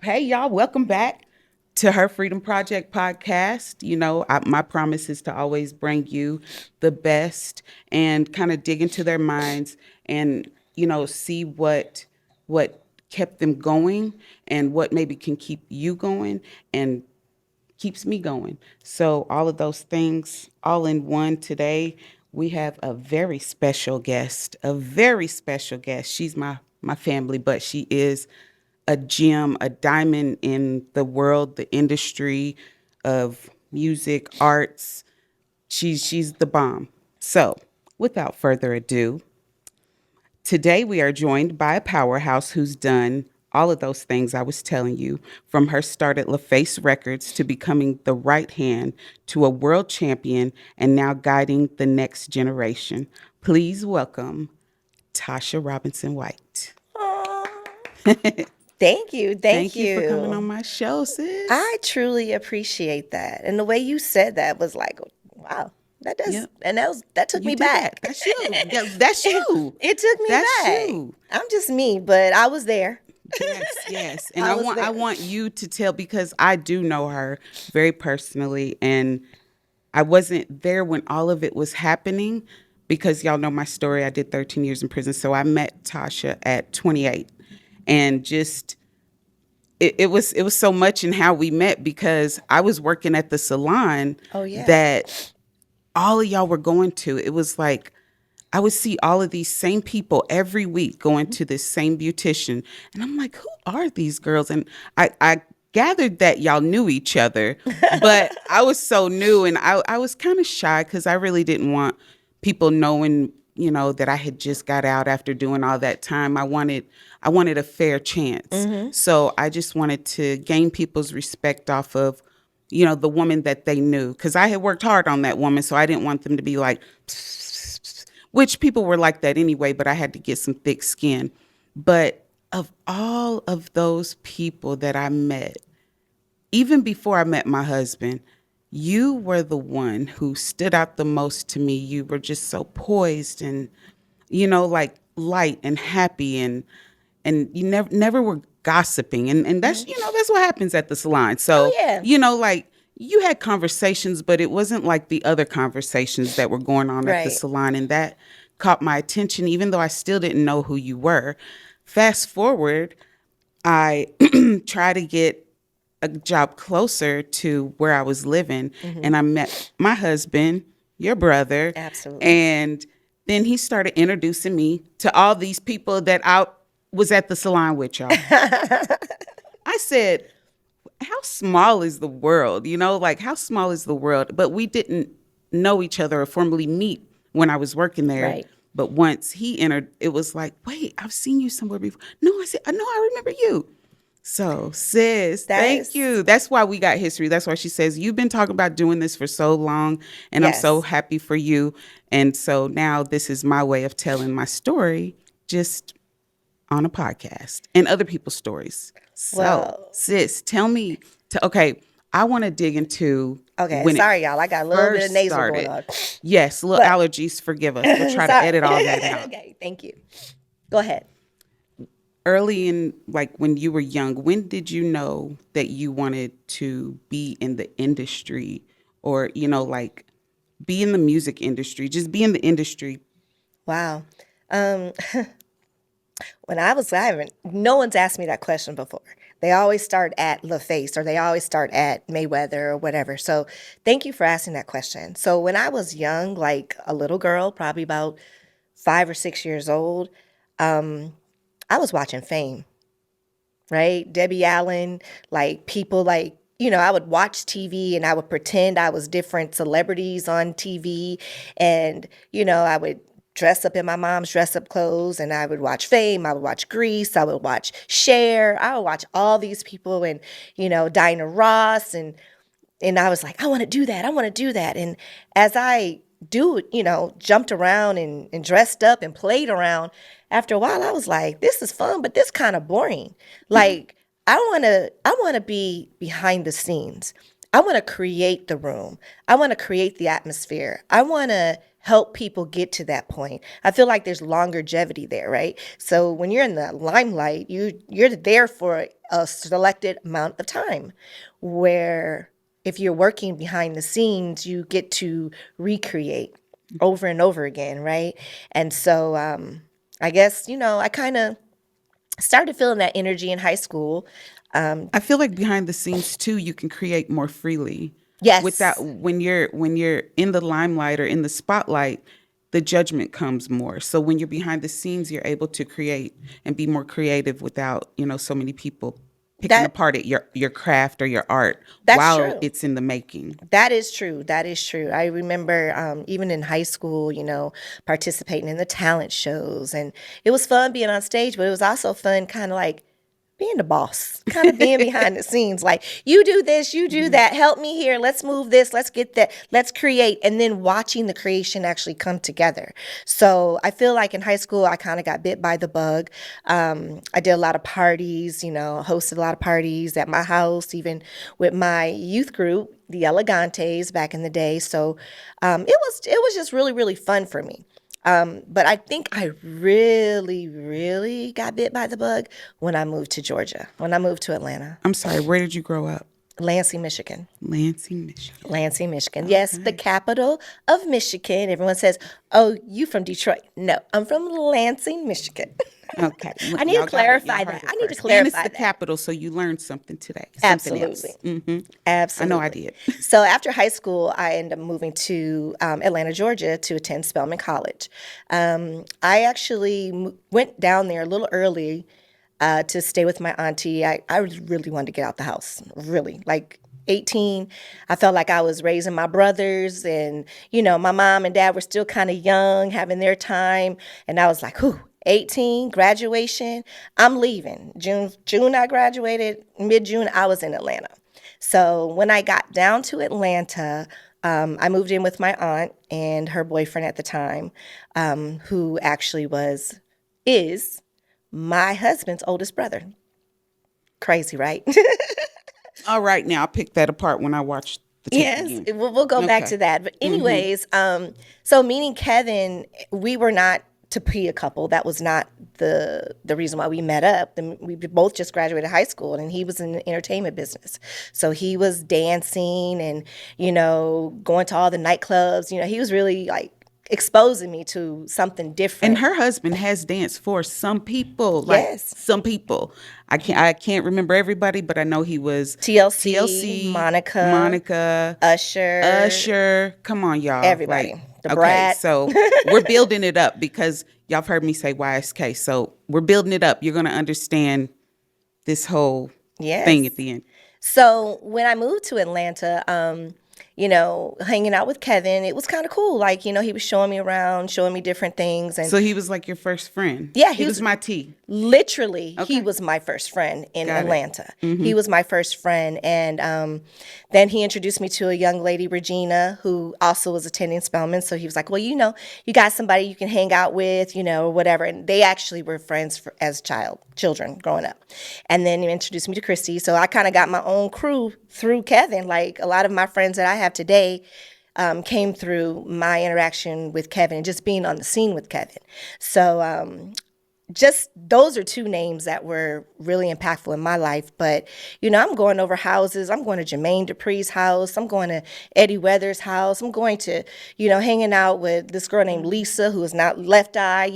Hey, y'all, welcome back to Her Freedom Project podcast. My promise is to always bring you the best and kind of dig into their minds and, see what kept them going and what maybe can keep you going and keeps me going. So all of those things all in one today. We have a very special guest, a very special guest. She's my family, but she is a gem, a diamond in the world, the industry of music, arts. She's the bomb. So, without further ado, today we are joined by a powerhouse who's done all of those things I was telling you, from her start at LaFace Records to becoming the right hand to a world champion and now guiding the next generation. Please welcome Tasha Robinson-White. Thank you. Thank Thank you for coming on you. my show, sis. I truly appreciate that. And the way you said that was like, wow, that does, Yep. and that took You me did that. back. That's you. That's you. It took me That's back. you. I'm just me, but I was there. Yes, yes. And I I was want I there. want you to tell, because I do know her very personally, and I wasn't there when all of it was happening, because y'all know my story. I did 13 years in prison. So I met Tasha at 28, and just it was so much in how we met, because I was working at the salon Oh, yeah. that all of y'all were going to. It was like I would see all of these same people every week going to this same beautician. And I'm like, who are these girls? And I gathered that y'all knew each other, but I was so new, and I was kind of shy because I really didn't want people knowing, that I had just got out after doing all that time. I wanted a fair chance. So I just wanted to gain people's respect off of, the woman that they knew, because I had worked hard on that woman. So I didn't want them to be like, which people were like that anyway, but I had to get some thick skin. But of all of those people that I met, even before I met my husband, you were the one who stood out the most to me. You were just so poised and, like light and happy, and you never were gossiping. And that's, that's what happens at the salon. Oh, So, yeah. like you had conversations, but it wasn't like the other conversations that were going on at the Right. salon. And that caught my attention, even though I still didn't know who you were. Fast forward, I try to get a job closer to where I was living, and I met my husband, your brother, Absolutely. and then he started introducing me to all these people that I was at the salon with, y'all. I said, how small is the world? Like, how small is the world? But we didn't know each other or formally meet when I was working there. Right. But once he entered, it was like, wait, I've seen you somewhere before. No, I said, no, I remember you. So, sis, thank That's, you. That's why we got history. That's why she says, you've been talking about doing this for so long, and I'm so yes. happy for you. And so now this is my way of telling my story, just on a podcast and other people's stories. So, Well, sis, tell me, okay, I want to dig into okay. when it Sorry, y'all. I got a little bit of first nasal going started. on. Yes, little But, allergies, forgive us. We'll try to sorry. edit all that out. Okay. Thank you. Go ahead. Early in, like, when you were young, when did you know that you wanted to be in the industry, or, like, be in the music industry, just be in the industry? Wow. Um, when I haven't, no one's asked me that question before. They always start at LaFace or they always start at Mayweather or whatever. So thank you for asking that question. So when I was young, like a little girl, probably about 5 or 6 years old, I was watching Fame, right? Debbie Allen, like people like, I would watch TV and I would pretend I was different celebrities on TV. And, I would dress up in my mom's dress up clothes and I would watch Fame. I would watch Grease. I would watch Cher. I would watch all these people and, Dinah Ross. And I was like, I want to do that. I want to do that. And as I jumped around and dressed up and played around, after a while I was like, this is fun, but this kind of boring. Like I want to be behind the scenes. I want to create the room. I want to create the atmosphere. I want to help people get to that point. I feel like there's longevity there, right? So when you're in the limelight, you're there for a selected amount of time. Where if you're working behind the scenes, you get to recreate over and over again, right? And so I guess, I kind of started feeling that energy in high school. I feel like behind the scenes too, you can create more freely. Without Yes, when you're in the limelight or in the spotlight, the judgment comes more. So when you're behind the scenes, you're able to create and be more creative without, so many people picking that apart at your craft or your art that's while true. it's in the making. That is true. That is true. I remember even in high school, participating in the talent shows. And it was fun being on stage, but it was also fun kind of like being the boss, kind of being behind the scenes. Like, you do this, you do that, help me here, let's move this, let's get that, let's create. And then watching the creation actually come together. So I feel like in high school, I kind of got bit by the bug. I did a lot of parties, hosted a lot of parties at my house, even with my youth group, the Elegantes back in the day. So it was just really, really fun for me. But I think I really, really got bit by the bug when I moved to Georgia, when I moved to Atlanta, I'm sorry, where did you grow up? Lansing, Michigan. Lansing, Michigan. Lansing, Michigan. Yes, the Okay. capital of Michigan. Everyone says, "Oh, you from Detroit?" No, I'm from Lansing, Michigan. Okay. I need to Y'all got it. Y'all clarify heard that. it I need to first. And it's clarify the that. capital, so you learned something today. Something Absolutely. else. I know I Absolutely. did. So after high school, I ended up moving to Atlanta, Georgia to attend Spelman College. I actually went down there a little early to stay with my auntie. I really wanted to get out the house, really. Like 18, I felt like I was raising my brothers, and, my mom and dad were still kind of young, having their time. And I was like, whew. 18 graduation, I'm leaving. June I graduated, mid-June I was in Atlanta. So when I got down to Atlanta, I moved in with my aunt and her boyfriend at the time, who actually is my husband's oldest brother. Crazy, right? All right, now I'll pick that apart when I watch the tape Yes, again. we'll go back Okay. to that. But anyways, so meeting Kevin, we were not to be a couple. That was not the reason why we met up. We both just graduated high school, and he was in the entertainment business. So he was dancing and going to all the nightclubs. He was really like exposing me to something And different. her husband has danced for some people, like Yes, some people. I can't remember everybody, but I know he was TLC, TLC, Monica, Monica, Usher, Usher. Come on, y'all. everybody, Like, the okay, Brat. so we're building it up because y'all have heard me say YSK. So we're building it up. You're gonna understand this whole thing at Yes. the end. So when I moved to Atlanta, hanging out with Kevin, it was kind of cool. Like, he was showing me around, showing me different things. And So he was like your first friend. yeah, He was my T. literally, he Okay, was my first friend in got it. Atlanta. He was my first friend. And then he introduced me to a young lady, Regina, who also was attending Spelman. So he was like, well, you got somebody you can hang out with, or whatever. And they actually were friends as children growing up. And then he introduced me to Christy. So I kind of got my own crew through Kevin. Like a lot of my friends that I have today came through my interaction with Kevin and just being on the scene with Kevin. So just those are two names that were really impactful in my life. But, I'm going over houses. I'm going to Jermaine Dupri's house. I'm going to Eddie Weathers' house. I'm going to, hanging out with this girl named Lisa, who is not Left Eye.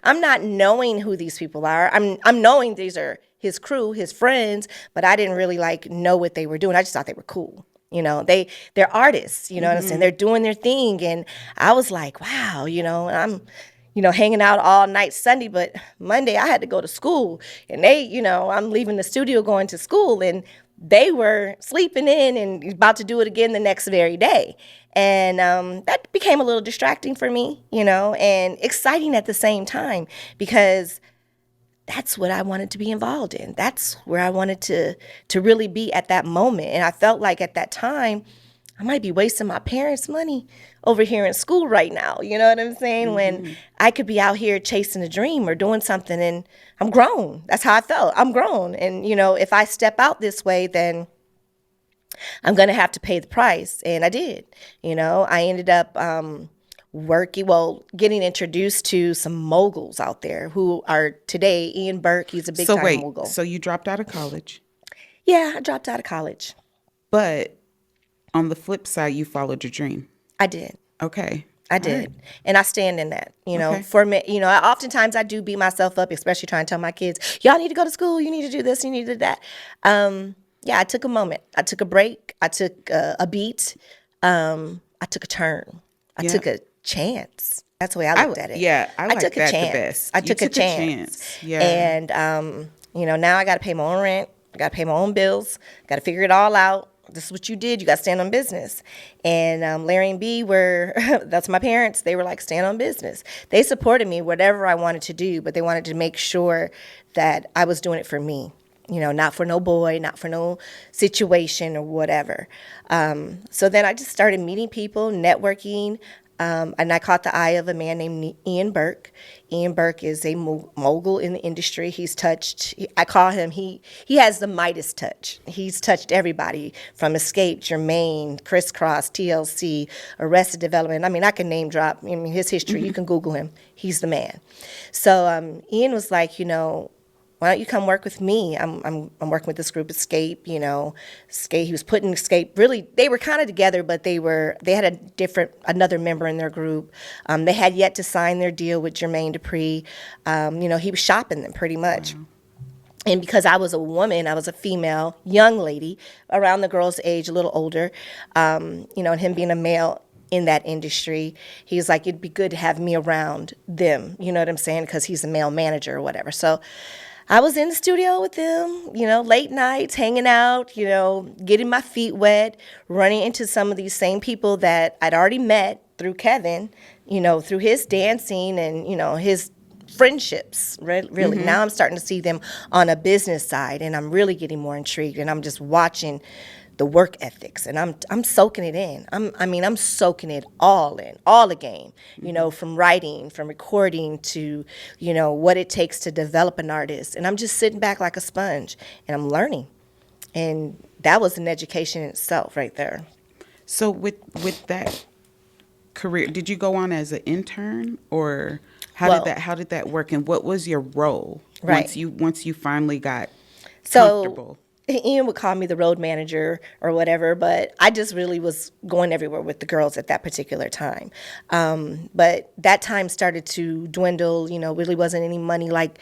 I'm not knowing who these people are. I'm knowing these are his crew, his friends, but I didn't really like know what they were doing. I just thought they were cool. They're artists, you know what I'm saying? They're doing their thing. And I was like, wow, I'm hanging out all night Sunday, but Monday I had to go to school. And I'm leaving the studio going to school, and they were sleeping in and about to do it again the next very day. And that became a little distracting for me, and exciting at the same time, because that's what I wanted to be involved in. That's where I wanted to really be at that moment. And I felt like at that time, I might be wasting my parents' money over here in school right now. You know what I'm saying? When I could be out here chasing a dream or doing something, and I'm grown. That's how I felt. I'm grown. And, if I step out this way, then I'm going to have to pay the price. And I did. I ended up getting introduced to some moguls out there who are today. Ian Burke, he's a big So time wait, mogul. so you dropped out of college, Yeah, I dropped out of college. but on the flip side, you followed your dream. I did. Okay. I All right. did. And I stand in that, Okay. for me, oftentimes I do beat myself up, especially trying to tell my kids, y'all need to go to school. You need to do this. You need to do that. Yeah, I took a moment. I took a break. I took a beat. I took a turn. I Yeah. took a chance. That's the way I looked at it. Yeah, I like took a that the chance. best. I You took a took a chance. chance. Yeah. And, now I got to pay my own rent. I got to pay my own bills. Got to figure it all out. This is what you did. You got to stand on business. And Larry and B that's my parents. They were like, stand on business. They supported me, whatever I wanted to do, but they wanted to make sure that I was doing it for me. Not for no boy, not for no situation or whatever. So then I just started meeting people, networking, and I caught the eye of a man named Ian Burke. Ian Burke is a mogul in the industry. I call him, he has the Midas touch. He's touched everybody from Escape, Jermaine, Crisscross, TLC, Arrested Development. I mean, I can name drop his history. You can Google him. He's the man. So Ian was like, why don't you come work with me? I'm working with this group, Escape. Escape. He was putting Escape. Really, they were kind of together, but they had another member in their group. They had yet to sign their deal with Jermaine Dupri. He was shopping them pretty much. Wow. And because I was a woman, I was a female, young lady, around the girl's age, a little older. And him being a male in that industry, he's like, it'd be good to have me around them. You know what I'm saying? Because he's a male manager or whatever. So I was in the studio with them, late nights, hanging out, getting my feet wet, running into some of these same people that I'd already met through Kevin, through his dancing and, his friendships, really. Mm-hmm. Now I'm starting to see them on a business side, and I'm really getting more intrigued, and I'm just watching the work ethics, and I'm soaking it in. I'm soaking it all in, all the game, from writing, from recording to, what it takes to develop an artist. And I'm just sitting back like a sponge, and I'm learning. And that was an education in itself right there. So with that career, did you go on as an intern, or how did that work, and what was your role once you finally got comfortable? Ian would call me the road manager or whatever, but I just really was going everywhere with the girls at that particular time. But that time started to dwindle, really wasn't any money. Like,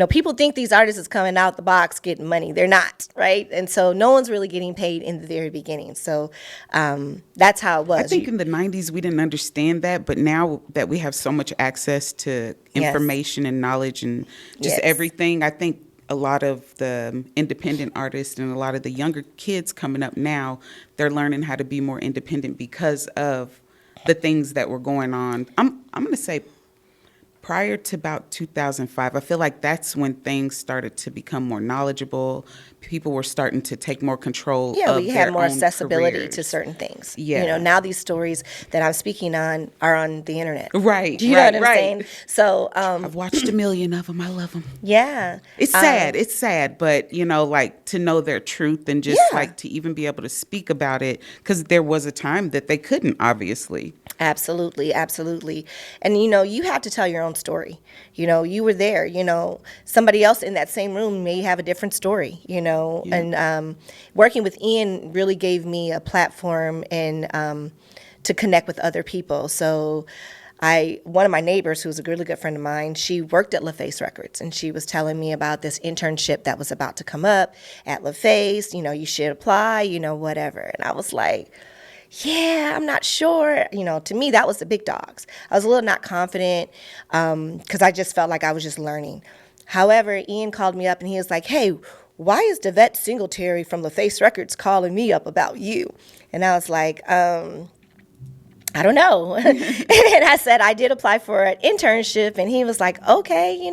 people think these artists is coming out the box getting money. They're not, right? And so no one's really getting paid in the very beginning. So that's how it was. I think in the 90s we didn't understand that, but now that we have so much access to information and knowledge and just everything, I think a lot of the independent artists and a lot of the younger kids coming up now, they're learning how to be more independent because of the things that were going on. I'm going to say prior to about 2005, I feel like that's when things started to become more knowledgeable. People were starting to take more control of their own careers. Yeah, we had more accessibility to certain things. Yeah. Now these stories that I'm speaking on are on the internet. Right, Do you know what I'm saying? So I've watched a million of them. I love them. Yeah. It's sad. It's sad, but like to know their truth and just like to even be able to speak about it, because there was a time that they couldn't, obviously. Absolutely, absolutely. And you have to tell your own story. You were there. Somebody else in that same room may have a different story. And working with Ian really gave me a platform and to connect with other people. So one of my neighbors, who's a really good friend of mine, she worked at LaFace Records, and she was telling me about this internship that was about to come up at LaFace. You should apply, whatever. And I was like, yeah, I'm not sure. To me, that was the big dogs. I was a little not confident because I just felt like I was just learning. However, Ian called me up and he was like, hey, why is Devette Singletary from LaFace Records calling me up about you? And I was like, I don't know. And I said, I did apply for an internship. And he was like, okay,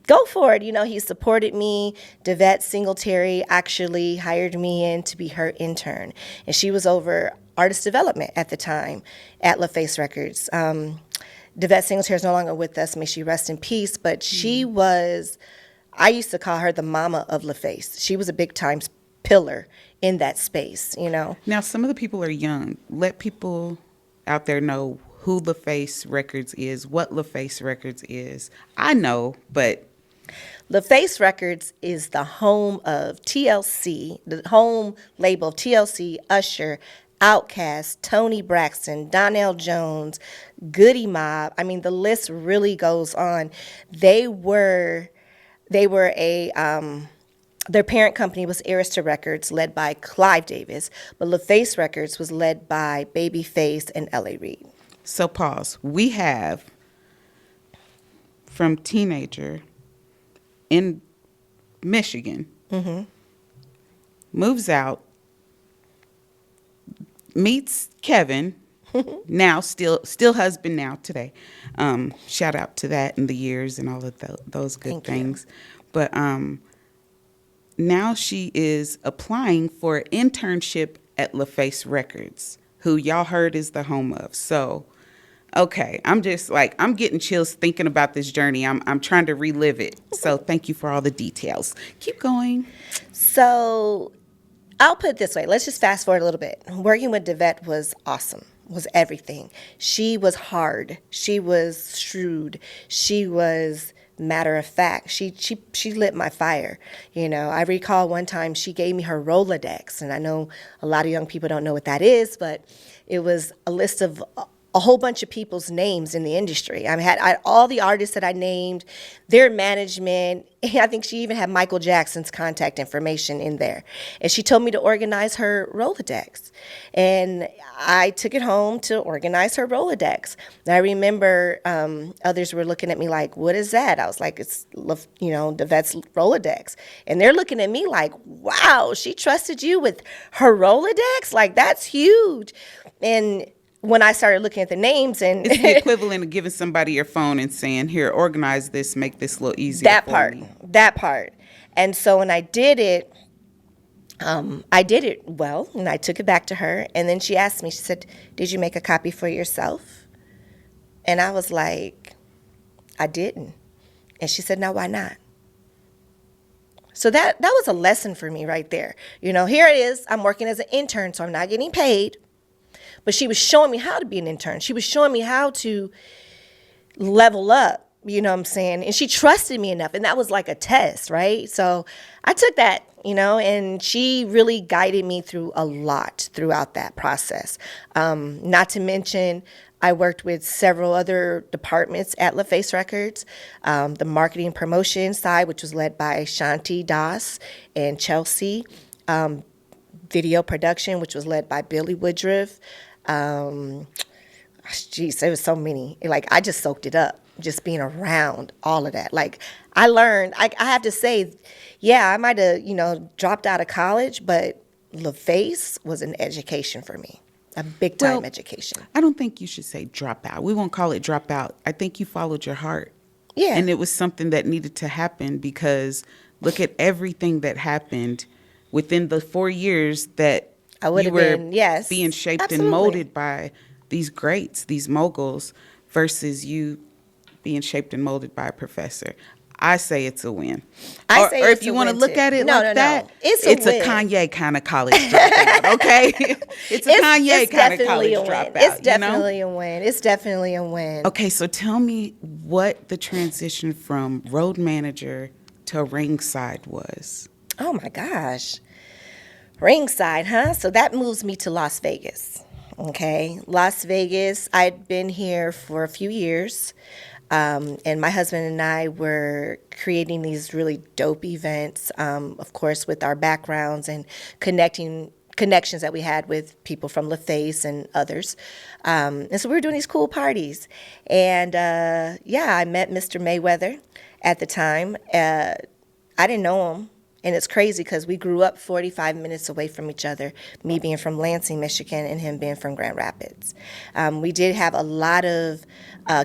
go for it. He supported me. Devette Singletary actually hired me in to be her intern. And she was over artist development at the time at LaFace Records. Devette Singletary is no longer with us. May she rest in peace. But she was, I used to call her the mama of LaFace. She was a big time pillar in that space, you know. Now, some of the people are young. Let people out there know who LaFace Records is, what LaFace Records is. I know, but LaFace Records is the home of TLC, the home label of TLC, Usher, Outkast, Tony Braxton, Donnell Jones, Goody Mob. I mean, the list really goes on. They were a their parent company was Arista Records, led by Clive Davis, but LaFace Records was led by Babyface and L.A. Reid. so pause. We have from teenager in Michigan, moves out, meets Kevin, now still husband now today. Shout out to that and the years and all of those good Thank you. things. But now she is applying for an internship at LaFace Records, who y'all heard is the home of. So, okay, I'm just like, I'm getting chills thinking about this journey. I'm trying to relive it. So thank you for all the details. Keep going. So I'll put it this way. Let's just fast forward a little bit. Working with Devette was awesome, was everything. She was hard. She was shrewd. She was matter of fact. She lit my fire. You know, I recall one time she gave me her Rolodex, and I know a lot of young people don't know what that is, but it was a list of a whole bunch of people's names in the industry. I had all the artists that I named, their management. I think she even had Michael Jackson's contact information in there. And she told me to organize her Rolodex. And I took it home to organize her Rolodex. And I remember others were looking at me like, what is that? I was like, it's, Devette's Rolodex. And they're looking at me like, wow, she trusted you with her Rolodex? Like, that's huge. And when I started looking at the names and It's the equivalent of giving somebody your phone and saying, here, organize this, make this a little easier for me. that part. And so when I did it well, and I took it back to her. And then she asked me, she said, did you make a copy for yourself? And I was like, I didn't. And she said, now why not? So that was a lesson for me right there. You know, here it is. I'm working as an intern, so I'm not getting paid. But she was showing me how to be an intern. She was showing me how to level up, you know what I'm saying? And she trusted me enough. And that was like a test, right? So I took that, and she really guided me through a lot throughout that process. Not to mention, I worked with several other departments at LaFace Records. The marketing and promotion side, which was led by Shanti Das and Chelsea. Video production, which was led by Billy Woodruff. Geez, there was so many. Like, I just soaked it up, just being around all of that. Like, I learned, I have to say, yeah, I might have, dropped out of college, but LaFace was an education for me, a big time education. I don't think you should say drop out. We won't call it drop out. I think you followed your heart. Yeah. And it was something that needed to happen because look at everything that happened within the 4 years that I would you have were been, yes, being shaped absolutely. and molded by these greats, these moguls, versus you being shaped and molded by a professor. I say it's a win. I or, say or it's if you a want to win, look too. at it No, like no, that, no. It's a win. Kanye kind of college dropout, okay? It's a Kanye kind of college dropout. It's definitely a win. It's definitely a win. Okay, so tell me what the transition from road manager to ringside was. Oh my gosh. Ringside, huh? So that moves me to Las Vegas. Okay. Las Vegas, I'd been here for a few years. And my husband and I were creating these really dope events, of course, with our backgrounds and connections that we had with people from LaFace and others. And so we were doing these cool parties. And I met Mr. Mayweather at the time. I didn't know him. And it's crazy because we grew up 45 minutes away from each other, me being from Lansing, Michigan, and him being from Grand Rapids. We did have a lot of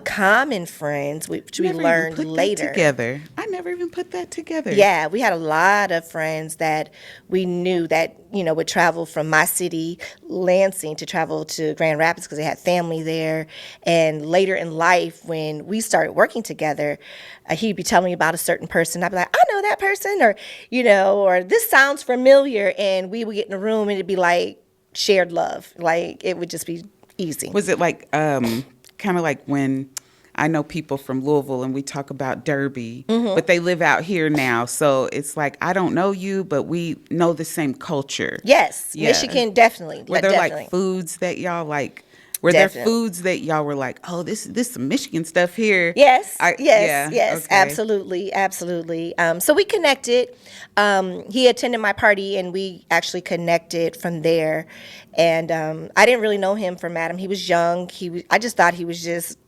common friends, which we learned later. Together. I never even put that together. Yeah, we had a lot of friends that we knew that, would travel from my city, Lansing, to travel to Grand Rapids because they had family there. And later in life, when we started working together, he'd be telling me about a certain person. I'd be like, I know that person. Or, or this sounds familiar, and we would get in a room and it'd be like shared love. Like it would just be easy. Was it like kind of like when I know people from Louisville and we talk about Derby, but they live out here now, so it's like I don't know you, but we know the same culture. Yes, Yeah. Michigan definitely. Were there definitely. like foods that y'all like? Were Definitely. there foods that y'all were like, oh, this some Michigan stuff here? Yes, Yeah, yes, okay. absolutely, absolutely. So we connected. He attended my party, and we actually connected from there. And I didn't really know him from Adam. He was young. I just thought he was just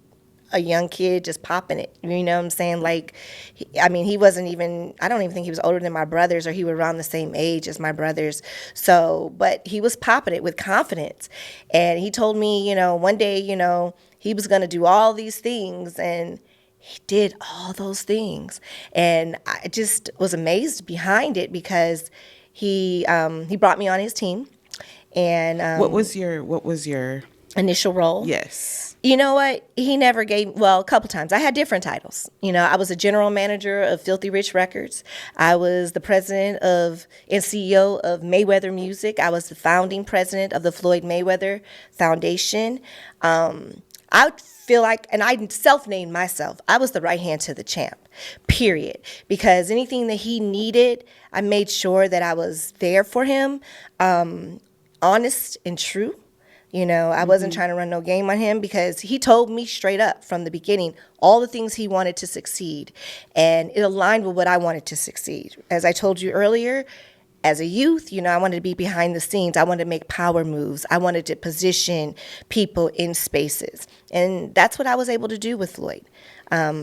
a young kid just popping it. You know what I'm saying? Like, he wasn't even, I don't even think he was older than my brothers, or he was around the same age as my brothers. So, but he was popping it with confidence. And he told me, one day, he was going to do all these things, and he did all those things. And I just was amazed behind it, because he brought me on his team. And What was your initial role? yes? You know what? He never gave, well, a couple times. I had different titles. I was a general manager of Filthy Rich Records. I was the president and CEO of Mayweather Music. I was the founding president of the Floyd Mayweather Foundation. I feel like, and I self-named myself, I was the right hand to the champ, period. Because anything that he needed, I made sure that I was there for him, honest and true. I wasn't trying to run no game on him, because he told me straight up from the beginning all the things he wanted to succeed. And it aligned with what I wanted to succeed. As I told you earlier, as a youth, I wanted to be behind the scenes. I wanted to make power moves. I wanted to position people in spaces. And that's what I was able to do with Floyd.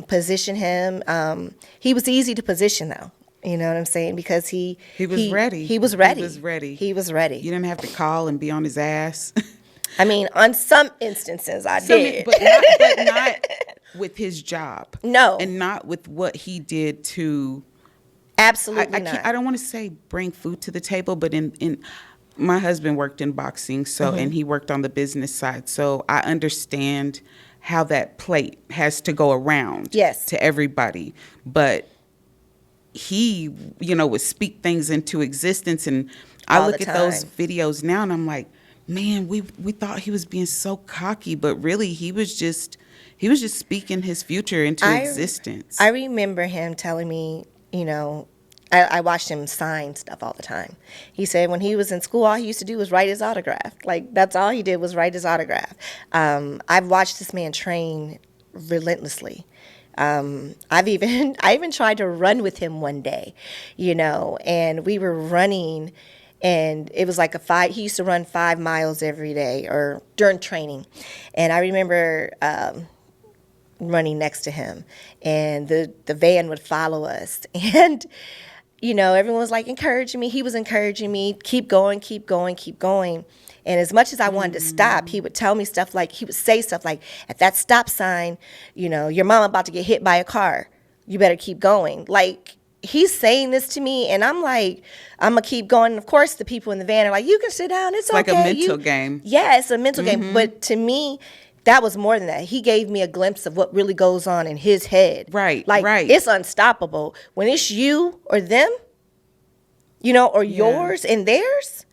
Position him. He was easy to position, though. You know what I'm saying? Because he was ready. He was ready. He was ready. He was ready. You didn't have to call and be on his ass. On some instances, I did. But not with his job. No. And not with what he did to... Absolutely not. I don't want to say bring food to the table, but in my husband worked in boxing, so and he worked on the business side, so I understand how that plate has to go around to everybody. But he, would speak things into existence, and I All look the at those time. videos now, and I'm like, man, we thought he was being so cocky, but really he was just speaking his future into existence. I remember him telling me, I watched him sign stuff all the time. He said when he was in school, all he used to do was write his autograph. Like, that's all he did was write his autograph. I've watched this man train relentlessly. I even tried to run with him one day, and we were running, and it was like he used to run 5 miles every day or during training. And I remember running next to him, and the van would follow us. And, everyone was like encouraging me. He was encouraging me, keep going, keep going, keep going. And as much as I wanted to stop, he would tell me stuff like, he would say stuff like, at that stop sign, your mom about to get hit by a car. You better keep going. Like, he's saying this to me, and I'm like, I'm going to keep going. And of course, the people in the van are like, you can sit down. It's like okay. Like a mental game. Yeah, it's a mental game. But to me, that was more than that. He gave me a glimpse of what really goes on in his head. Right, like, right. It's unstoppable. When it's you or them, or yours and theirs,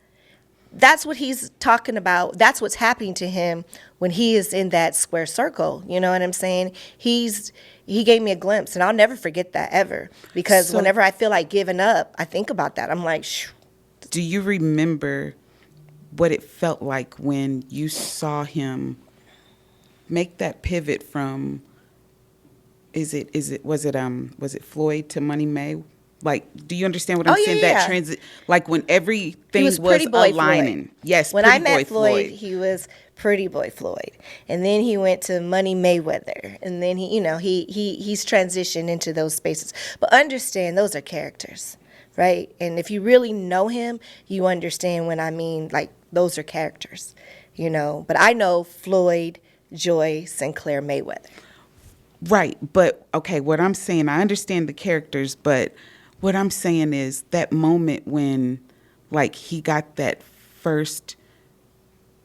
that's what he's talking about. That's what's happening to him when he is in that square circle. You know what I'm saying? He gave me a glimpse, and I'll never forget that ever. Because whenever I feel like giving up, I think about that. I'm like, shh. Do you remember what it felt like when you saw him make that pivot from was it Floyd to Money May? Like, do you understand what I'm saying? Yeah. That transit, like when everything was Pretty Boy aligning. Floyd. Yes, when Pretty I met Boy Floyd, he was Pretty Boy Floyd, and then he went to Money Mayweather, and then he's transitioned into those spaces. But understand, those are characters, right? And if you really know him, you understand when I mean, like, those are characters, But I know Floyd, Joy, Sinclair, Mayweather. Right, but okay, what I'm saying, I understand the characters, but what I'm saying is that moment when, like, he got that first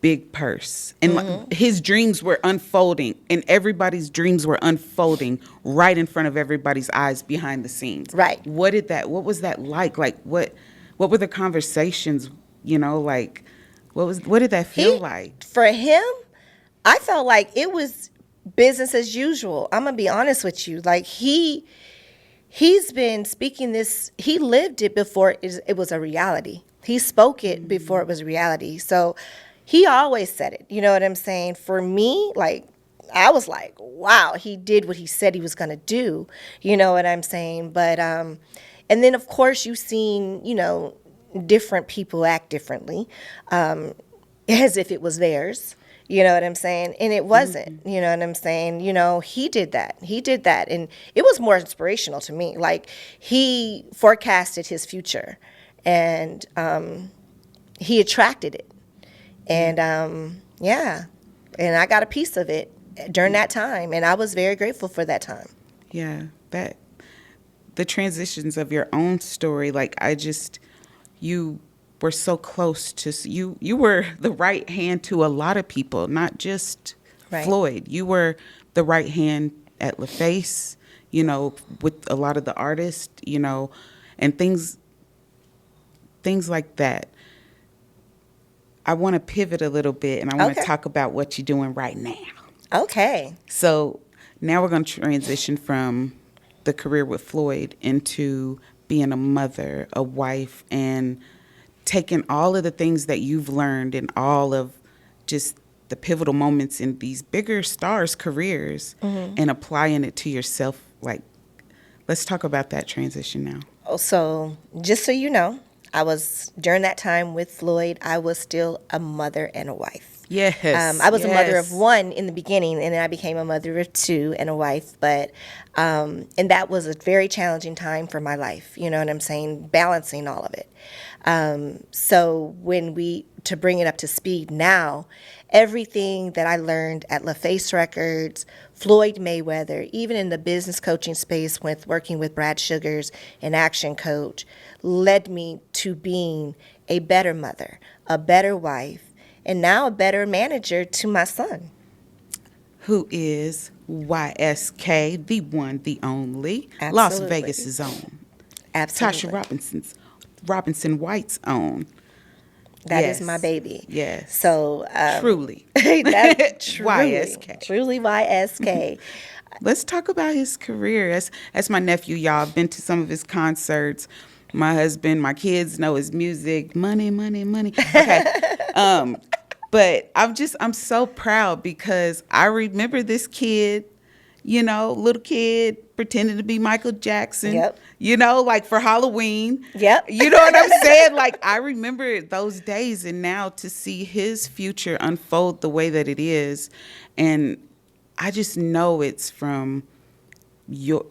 big purse. And his dreams were unfolding, and everybody's dreams were unfolding right in front of everybody's eyes behind the scenes. Right. What was that like? Like what were the conversations, like what did that feel He, like? for him, I felt like it was business as usual. I'm gonna be honest with you. Like he's been speaking this. He lived it before it was a reality. He spoke it before it was a reality. So he always said it. You know what I'm saying? For me, like I was like, wow, he did what he said he was gonna do. You know what I'm saying? But and then of course you've seen different people act differently, as if it was theirs. You know what I'm saying? And it wasn't. You know what I'm saying? He did that. He did that. And it was more inspirational to me. Like, he forecasted his future and he attracted it. And yeah. And I got a piece of it during that time. And I was very grateful for that time. Yeah, that the transitions of your own story, like you were so close to you were the right hand to a lot of people, not just Right. Floyd. You were the right hand at LaFace, with a lot of the artists, and things like that. I want to pivot a little bit, and I want to Okay. talk about what you're doing right now. Okay. So now we're going to transition from the career with Floyd into being a mother, a wife, and taking all of the things that you've learned and all of just the pivotal moments in these bigger stars' careers and applying it to yourself. Like, let's talk about that transition now. So, just so you know, during that time with Floyd, I was still a mother and a wife. Yes. I was a mother of yes. one in the beginning, and then I became a mother of two and a wife. But, and that was a very challenging time for my life. You know what I'm saying? Balancing all of it. So to bring it up to speed now, everything that I learned at LaFace Records, Floyd Mayweather, even in the business coaching space with working with Brad Sugars, an action coach, led me to being a better mother, a better wife, and now a better manager to my son. Who is YSK, the one, the only, Las Absolutely. Vegas' own, Absolutely. Tasha Robinson-White's own. That is Yes. my baby. Yes. So Truly. that's truly, YSK. truly YSK. Let's talk about his career. That's my nephew, y'all. I've been to some of his concerts. My husband, my kids know his music. Money, money, money. Okay. But I'm so proud because I remember this kid, little kid pretending to be Michael Jackson, Yep. Like for Halloween. Yep. You know what I'm saying? Like, I remember those days, and now to see his future unfold the way that it is. And I just know it's from your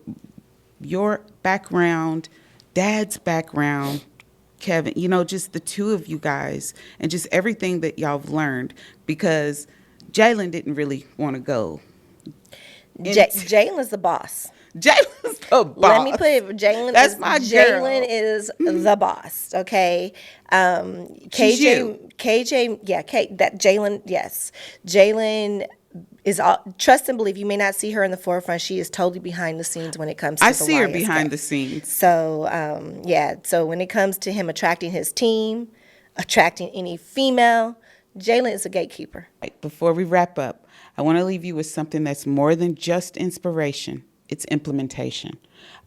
background, Dad's background, Kevin, just the two of you guys, and just everything that y'all have learned, because Jalen didn't really want to go. Jalen's the boss. Jalen's the boss. Let me put it. That's my girl. Jalen is the boss. Okay. She's KJ. you. KJ. Yeah. That Jalen. Yes. Jalen is all, trust and believe. You may not see her in the forefront. She is totally behind the scenes when it comes to I the see her YSK. behind the scenes. So yeah. So when it comes to him attracting his team, attracting any female, Jalen is a gatekeeper. Before we wrap up, I want to leave you with something that's more than just inspiration. It's implementation.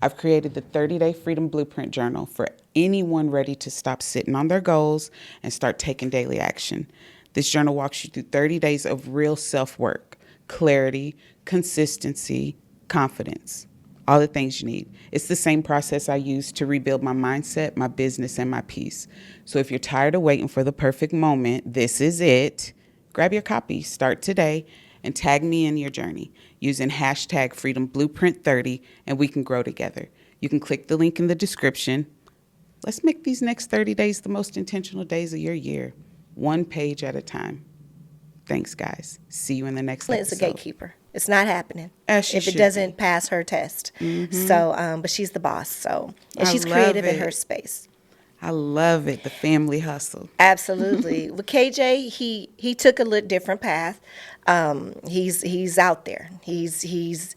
I've created the 30-Day Freedom Blueprint Journal for anyone ready to stop sitting on their goals and start taking daily action. This journal walks you through 30 days of real self-work, clarity, consistency, confidence, all the things you need. It's the same process I use to rebuild my mindset, my business, and my peace. So if you're tired of waiting for the perfect moment, this is it. Grab your copy, start today, and tag me in your journey using hashtag Freedom Blueprint 30, and we can grow together. You can click the link in the description. Let's make these next 30 days the most intentional days of your year, one page at a time. Thanks, guys. See you in the next Jalen is a episode. gatekeeper. It's not happening As she if it should doesn't be. pass her test. So, but she's the boss. So, and I she's love creative in it. her space. I love it. The family hustle. Absolutely. With KJ, he took a little different path. He's out there. He's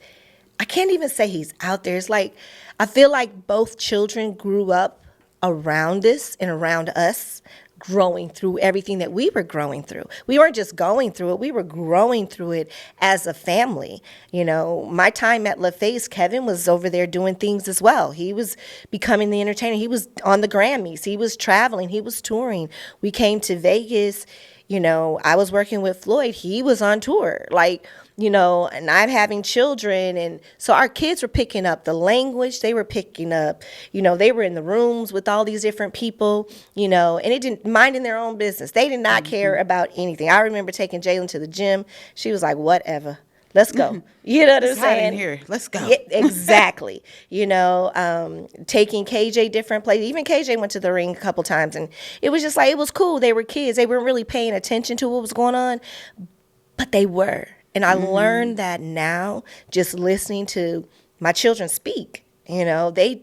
I can't even say he's out there. It's like I feel like both children grew up around us and around us, growing through everything that we were growing through. We weren't just going through it, we were growing through it as a family. You know, my time at LaFace, Kevin was over there doing things as well. He was becoming the entertainer. He was on the Grammys. He was traveling. He was touring. We came to Vegas. You know, I was working with Floyd. He was on tour. Like, you know, and I'm having children. And so our kids were picking up the language. They were picking up, you know, they were in the rooms with all these different people, you know, and it didn't minding their own business. They did not care about anything. I remember taking Jalen to the gym. She was like, whatever. Let's go. You know what I'm It's hot in saying? here. Let's go. Yeah, exactly. You know, taking KJ different places. Even KJ went to the ring a couple times, and it was just like it was cool. They were kids. They weren't really paying attention to what was going on, but they were. And I learned that now, just listening to my children speak. You know, they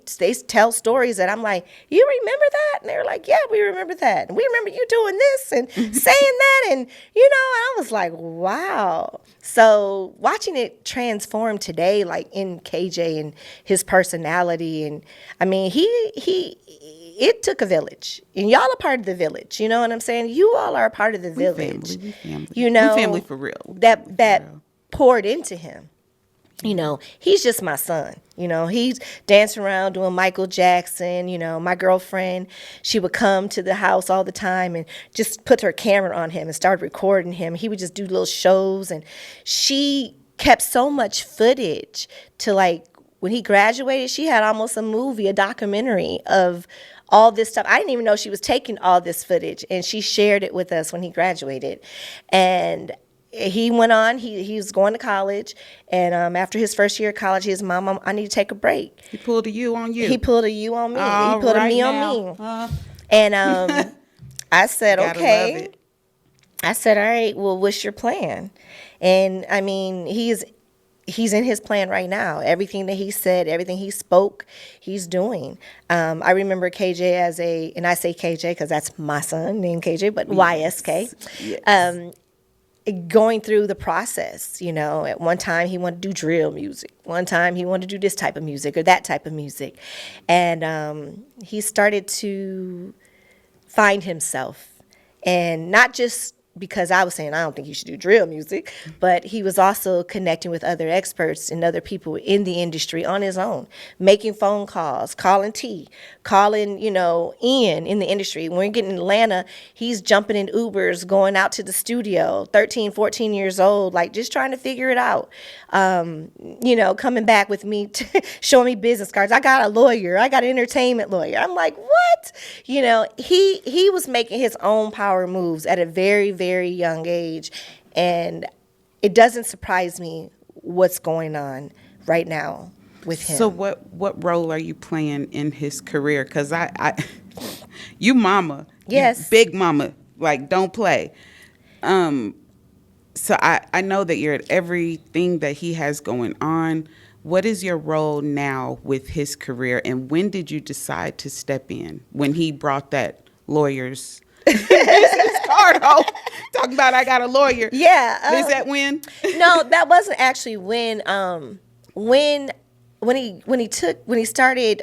tell stories that I'm like, you remember that? And they're like, yeah, we remember that. And we remember you doing this and saying that. And, you know, I was like, wow. So watching it transform today, like in KJ and his personality. And I mean, it took a village. And y'all are part of the village. You know what I'm saying? You all are a part of the village. We family. You know, We family for real. That poured into him. You know, he's just my son. You know, he's dancing around doing Michael Jackson. You know, my girlfriend, she would come to the house all the time and just put her camera on him and start recording him. He would just do little shows. And she kept so much footage to, like, when he graduated, she had almost a movie, a documentary of all this stuff. I didn't even know she was taking all this footage. And she shared it with us when he graduated. And he went on, he was going to college, and after his first year of college, his mom, I need to take a break. He pulled a you on you. He pulled a you on me. All He pulled a right me now. on me. And I said, Gotta okay. love it. I said, all right, well, what's your plan? And I mean, he's in his plan right now. Everything that he said, everything he spoke, he's doing. I remember KJ as and I say KJ because that's my son named KJ, but YSK. Yes. Going through the process, you know, at one time he wanted to do drill music. One time he wanted to do this type of music or that type of music. And he started to find himself. And not just because I was saying, I don't think you should do drill music, but he was also connecting with other experts and other people in the industry on his own, making phone calls, calling T, calling, you know, Ian in the industry. When we're getting in Atlanta, he's jumping in Ubers, going out to the studio, 13, 14 years old, like just trying to figure it out. You know, coming back with me, showing me business cards. I got a lawyer. I got an entertainment lawyer. I'm like, what? You know, he was making his own power moves at a very, very young age. And it doesn't surprise me what's going on right now with him. So what role are you playing in his career? Because you mama. Yes. You big mama. Like, don't play. So I know that you're at everything that he has going on. What is your role now with his career, and when did you decide to step in? When he brought that lawyer's business card home, talking about I got a lawyer. Yeah. Is that when? No, that wasn't actually when. When he started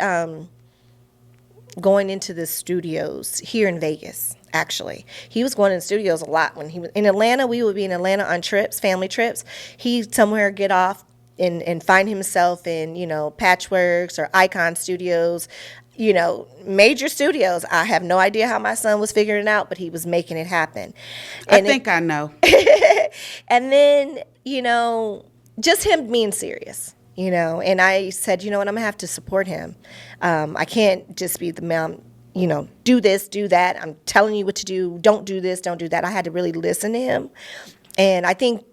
going into the studios here in Vegas. Actually, he was going in the studios a lot when he was in Atlanta. We would be in Atlanta on trips, family trips. He'd somewhere get off and find himself in, you know, Patchworks or Icon Studios, you know, major studios. I have no idea how my son was figuring it out, but he was making it happen. And I think I know. And then, you know, just him being serious, you know. And I said, you know what, I'm going to have to support him. I can't just be the mom, you know, do this, do that. I'm telling you what to do. Don't do this, don't do that. I had to really listen to him. And I think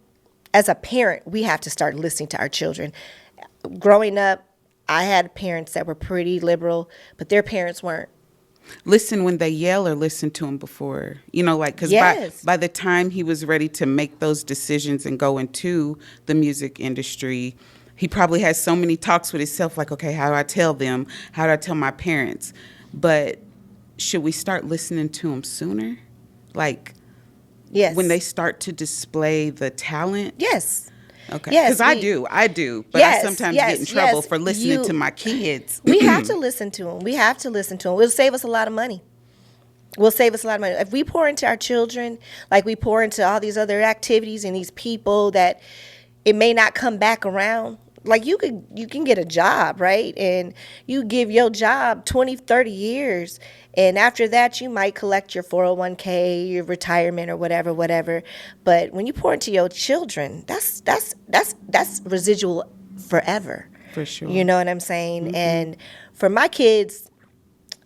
as a parent, we have to start listening to our children. Growing up, I had parents that were pretty liberal, but their parents weren't. Listen when they yell, or listen to him before, you know, like, because Yes. by the time he was ready to make those decisions and go into the music industry, he probably had so many talks with himself, like, okay, how do I tell them? How do I tell my parents? But should we start listening to them sooner? Like when they Yes. start to display the talent? Yes. Okay. Because Yes. I do, but I Yes. sometimes get in Yes. trouble Yes. for listening to You. my kids. We have to listen to them. We have to listen to them. It'll save us a lot of money. Will save us a lot of money. If we pour into our children, like we pour into all these other activities and these people that it may not come back around. Like you can get a job, right? And you give your job 20, 30 years. And after that, you might collect your 401k, your retirement or whatever. But when you pour into your children, that's residual forever. For sure. You know what I'm saying? And for my kids,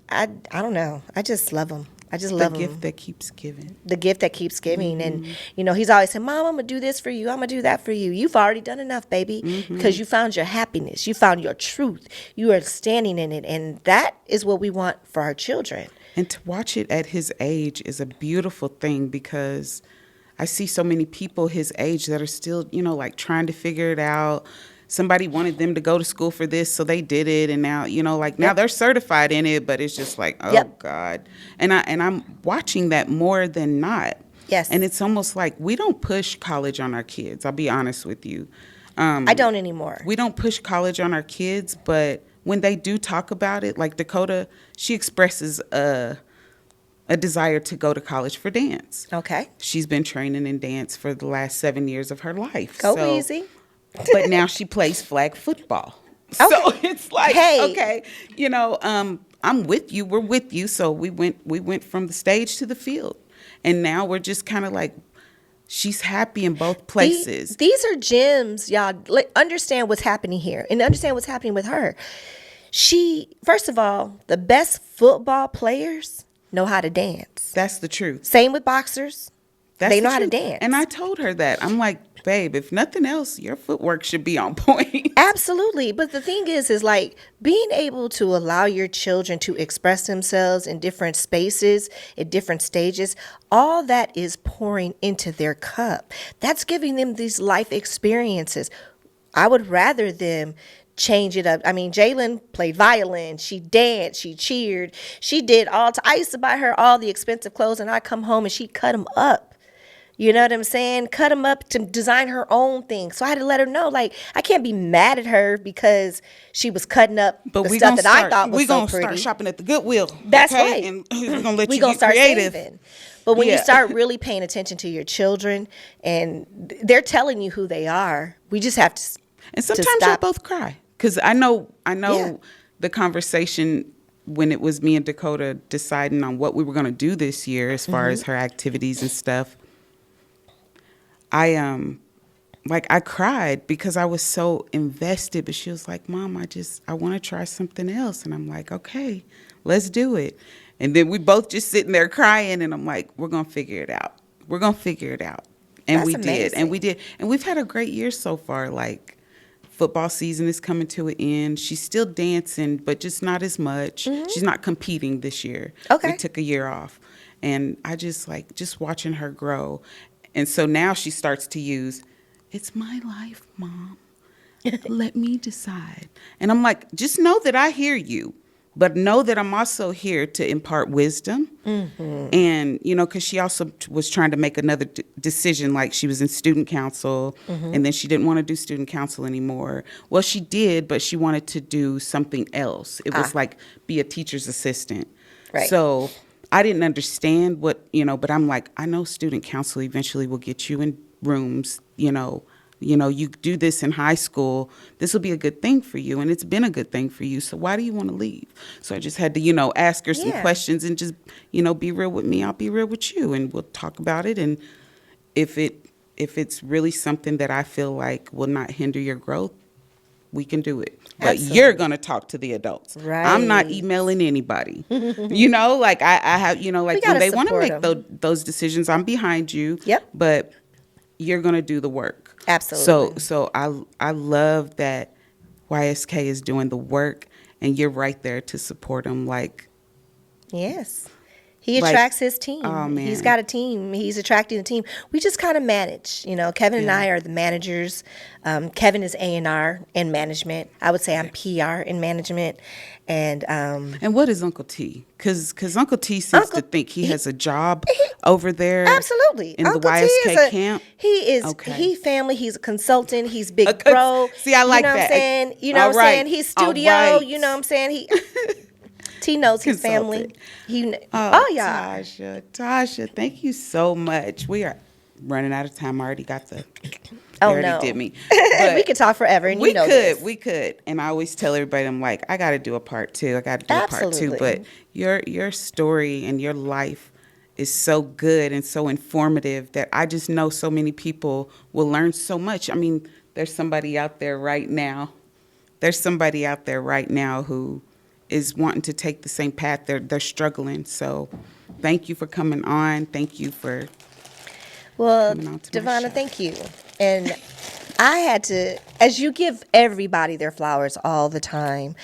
I don't know. I just love them. I just The love gift them. that keeps giving. The gift that keeps giving. And, he's always saying, Mom, I'm going to do this for you. I'm going to do that for you. You've already done enough, baby, because you found your happiness. You found your truth. You are standing in it. And that is what we want for our children. And to watch it at his age is a beautiful thing, because I see so many people his age that are still, like trying to figure it out. Somebody wanted them to go to school for this, so they did it, and now, now they're certified in it, but it's just like, oh Yep. God. And I'm watching that more than not. Yes. And it's almost like we don't push college on our kids. I'll be honest with you. I don't anymore. We don't push college on our kids, but when they do talk about it, like Dakota, she expresses a desire to go to college for dance. Okay. She's been training in dance for the last 7 years of her life. Go easy. But now she plays flag football. So it's like, Hey. okay, I'm with you. We're with you. So we went from the stage to the field. And now we're just kind of like, she's happy in both places. These are gems, y'all. Understand what's happening here and understand what's happening with her. First of all, the best football players know how to dance. That's the truth. Same with boxers. They know how to dance. And I told her that. I'm like, babe, if nothing else, your footwork should be on point. Absolutely. But the thing is like being able to allow your children to express themselves in different spaces, at different stages, all that is pouring into their cup. That's giving them these life experiences. I would rather them change it up. I mean, Jalen played violin. She danced. She cheered. She did I used to buy her all the expensive clothes, and I come home and she'd cut them up. You know what I'm saying? Cut them up to design her own thing. So I had to let her know, like, I can't be mad at her because she was cutting up the stuff that I thought was so pretty. We're going to start shopping at the Goodwill. That's okay? right. And we're going to let We you gonna get start creative. saving. But when you start really paying attention to your children and they're telling you who they are, we just have to And sometimes to y'all stop. both cry. Because I know Yeah. the conversation when it was me and Dakota deciding on what we were going to do this year as far as her activities and stuff. I cried because I was so invested, but she was like, Mom, I want to try something else. And I'm like, okay, let's do it. And then we both just sitting there crying, and I'm like, we're going to figure it out. We're going to figure it out. And That's we did. amazing. And we did. And we've had a great year so far. Like, football season is coming to an end. She's still dancing, but just not as much. She's not competing this year. Okay. We took a year off. And I just watching her grow. And so now she starts to use, it's my life, Mom. Let me decide. And I'm like, just know that I hear you, but know that I'm also here to impart wisdom. And, because she also was trying to make another decision, like she was in student council, and then she didn't want to do student council anymore. Well, she did, but she wanted to do something else. It was like be a teacher's assistant. Right. So I didn't understand what, but I'm like, I know student council eventually will get you in rooms, you do this in high school, this will be a good thing for you. And it's been a good thing for you. So why do you want to leave? So I just had to, ask her some questions and just, be real with me. I'll be real with you, and we'll talk about it. And if it's really something that I feel like will not hinder your growth, we can do it. But Absolutely. you're going to talk to the adults. Right. I'm not emailing anybody. I have, when gotta they want to support make those decisions, I'm behind you. Yep. But you're going to do the work. Absolutely. So I love that YSK is doing the work, and you're right there to support them. Like, Yes. He Like, attracts his oh team. He's man, got a team. He's attracting a team. We just kind of manage. Kevin and yeah. I are the managers. Kevin is A&R in management. I would say I'm PR in management. And And what is Uncle T? Because Uncle T seems to Uncle, think he he, has a job he over there absolutely. in the Uncle T is YSK camp. Okay. he family, he's a consultant, he's A big cons- bro. See, I You like know what I'm that. saying? You know All what I'm saying? right. He's All studio, right. you know what I'm saying? T knows his family. Consultant. He Oh, oh yeah. Tasha, thank you so much. We are running out of time. I already got the, they Oh already did no. me. We But could talk forever and you know this. we could. And I always tell everybody, I'm like, I got to do a part two. I got to do a part two. But Absolutely. your story and your life is so good and so informative that I just know so many people will learn so much. I mean, there's somebody out there right now. There's somebody out there right now who is wanting to take the same path. They're struggling. So thank you for coming on. Thank you for Well, coming on to my Devonna, show. thank you. And I had to, as you give everybody their flowers all the time,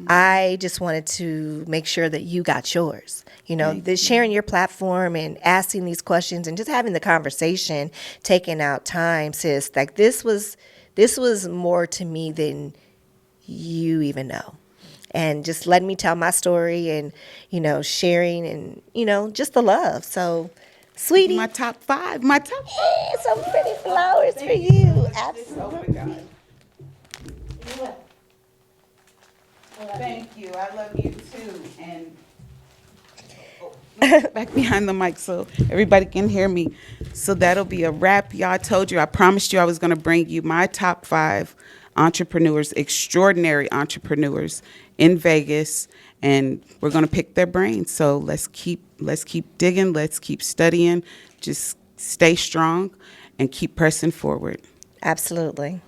I just wanted to make sure that you got yours. Thank The you. sharing your platform and asking these questions and just having the conversation, taking out time, sis. Like this was more to me than you even know. And just letting me tell my story and, sharing and, just the love. So, My sweetie, top five. My top. hey, some pretty flowers for you. Oh my God. Thank you. I love you too. And back behind the mic so everybody can hear me. So that'll be a wrap. Y'all, I told you, I promised you I was going to bring you my top five entrepreneurs, extraordinary entrepreneurs in Vegas, and we're going to pick their brains. So let's keep digging, let's keep studying, just stay strong and keep pressing forward. Absolutely.